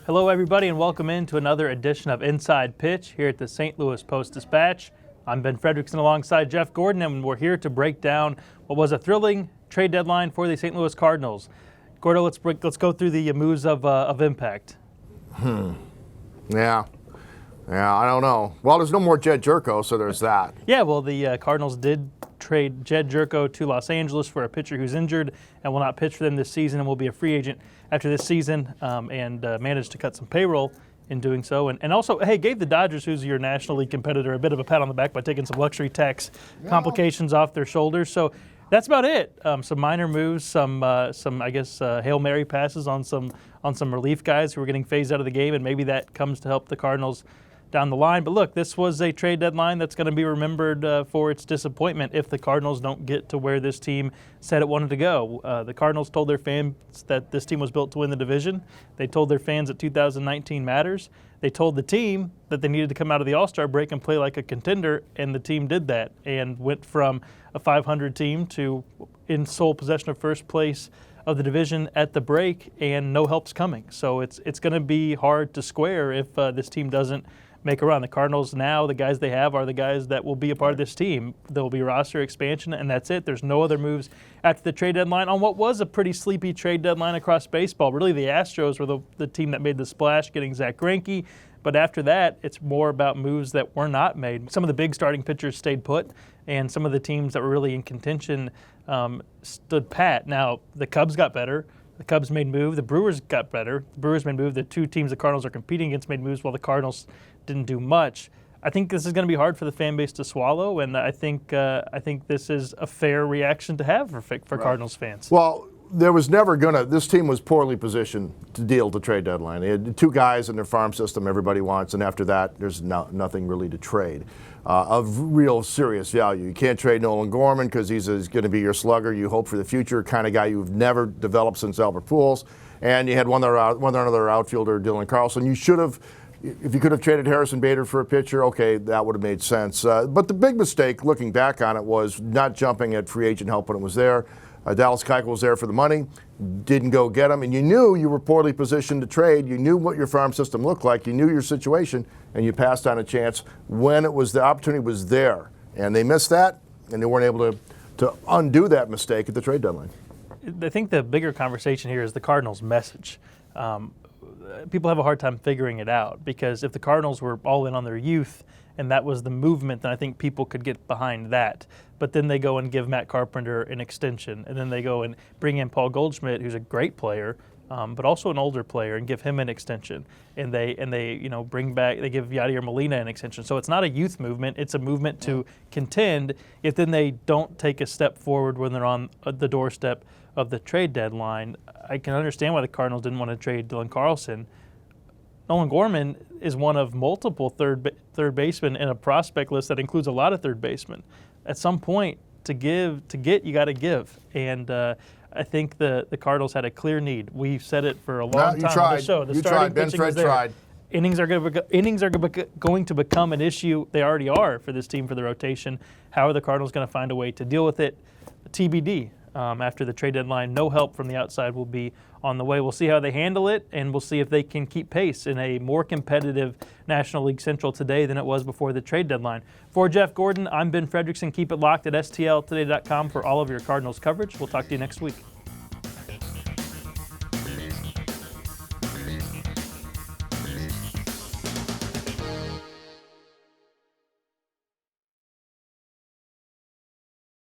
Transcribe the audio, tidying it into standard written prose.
Hello, everybody, and welcome into another edition of Inside Pitch here at the St. Louis Post-Dispatch. I'm Ben Frederickson alongside Jeff Gordon, and we're here to break down what was a thrilling trade deadline for the St. Louis Cardinals. Gordo, let's go through the moves of impact. Yeah, I don't know. Well, there's no more Jed Jerko, so there's that. Yeah, well, the Cardinals did trade Jed Jerko to Los Angeles for a pitcher who's injured and will not pitch for them this season and will be a free agent after this season, and managed to cut some payroll in doing so. And also, hey, gave the Dodgers, who's your National League competitor, a bit of a pat on the back by taking some luxury tax complications off their shoulders. So that's about it. Some minor moves, some Hail Mary passes on some relief guys who are getting phased out of the game, and maybe that comes to help the Cardinals down the line. But look, this was a trade deadline that's going to be remembered for its disappointment if the Cardinals don't get to where this team said it wanted to go. The Cardinals told their fans that this team was built to win the division. They told their fans that 2019 matters. They told the team that they needed to come out of the All-Star break and play like a contender, and the team did that and went from a 500 team to in sole possession of first place of the division at the break, and no help's coming. So it's going to be hard to square if this team doesn't make a run. The Cardinals now, the guys they have are the guys that will be a part of this team. There will be roster expansion, and that's it. There's no other moves after the trade deadline on what was a pretty sleepy trade deadline across baseball. Really, the Astros were the team that made the splash, getting Zach Greinke. But after that, it's more about moves that were not made. Some of the big starting pitchers stayed put, and some of the teams that were really in contention stood pat. Now, the Cubs got better. The Cubs made moves. The Brewers got better. The Brewers made moves. The two teams the Cardinals are competing against made moves while the Cardinals didn't do much. I think this is going to be hard for the fan base to swallow, and I think this is a fair reaction to have for Cardinals fans. Well, there was never this team was poorly positioned to deal the trade deadline. They had two guys in their farm system everybody wants, and after that, there's nothing really to trade of real serious value. You can't trade Nolan Gorman because he's going to be your slugger, you hope for the future kind of guy you've never developed since Albert Pujols, and you had one other outfielder, Dylan Carlson. You should have. If you could have traded Harrison Bader for a pitcher, okay, that would have made sense. But the big mistake, looking back on it, was not jumping at free agent help when it was there. Dallas Keuchel was there for the money, didn't go get him, and you knew you were poorly positioned to trade. You knew what your farm system looked like. You knew your situation, and you passed on a chance when the opportunity was there. And they missed that, and they weren't able to undo that mistake at the trade deadline. I think the bigger conversation here is the Cardinals' message. People have a hard time figuring it out, because if the Cardinals were all in on their youth and that was the movement, then I think people could get behind that. But then they go and give Matt Carpenter an extension, and then they go and bring in Paul Goldschmidt, who's a great player, but also an older player, and give him an extension. And they give Yadier Molina an extension. So it's not a youth movement; it's a movement to contend. If then they don't take a step forward when they're on the doorstep of the trade deadline, I can understand why the Cardinals didn't want to trade Dylan Carlson. Nolan Gorman is one of multiple third basemen in a prospect list that includes a lot of third basemen. At some point, to get, you got to give. And I think the Cardinals had a clear need. We've said it for a long time on the show. The starting pitching is there. Innings are going to become an issue. They already are for this team for the rotation. How are the Cardinals going to find a way to deal with it? TBD. After the trade deadline, no help from the outside will be on the way. We'll see how they handle it, and we'll see if they can keep pace in a more competitive National League Central today than it was before the trade deadline. For Jeff Gordon, I'm Ben Frederickson. Keep it locked at STLtoday.com for all of your Cardinals coverage. We'll talk to you next week.